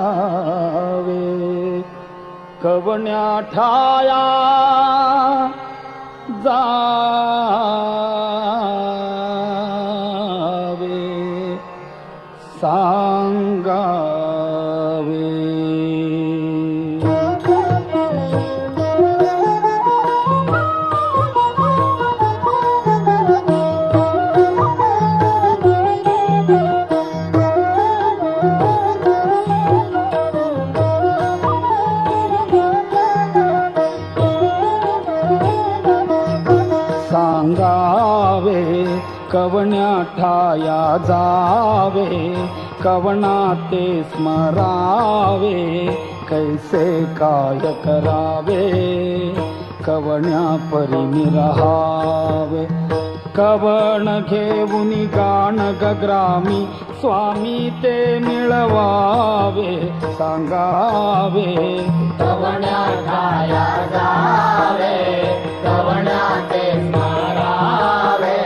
सांगावे कवण्या ठाया जावे सांगावे सांगावे कवण्या ठाया जावे कवना ते स्मरावे कैसे काय करावे कवण्या परी रहावे कवण घेऊन गाण गग्रामी स्वामी ते मिळवावे सांगावे कवण्या ठाया जावे कवण्या ते स्मरावे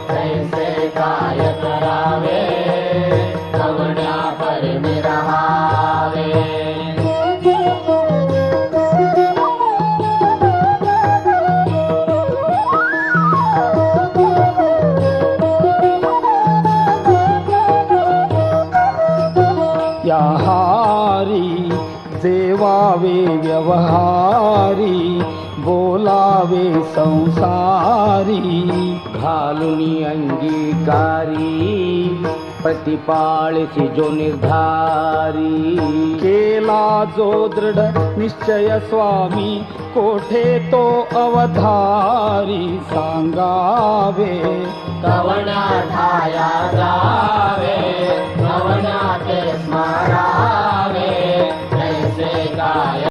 कैसे काय करावे कवण्या परी रहावे या हारी जेवावे व्यवहारी बोलावे संसारी घालून अंगीकारी प्रतिपाळसी जो निर्धारी केला जो दृढ निश्चय स्वामी कोठे तो अवधारी सांगावे कवण्या ठाया जावे कवण्या ते स्मरावे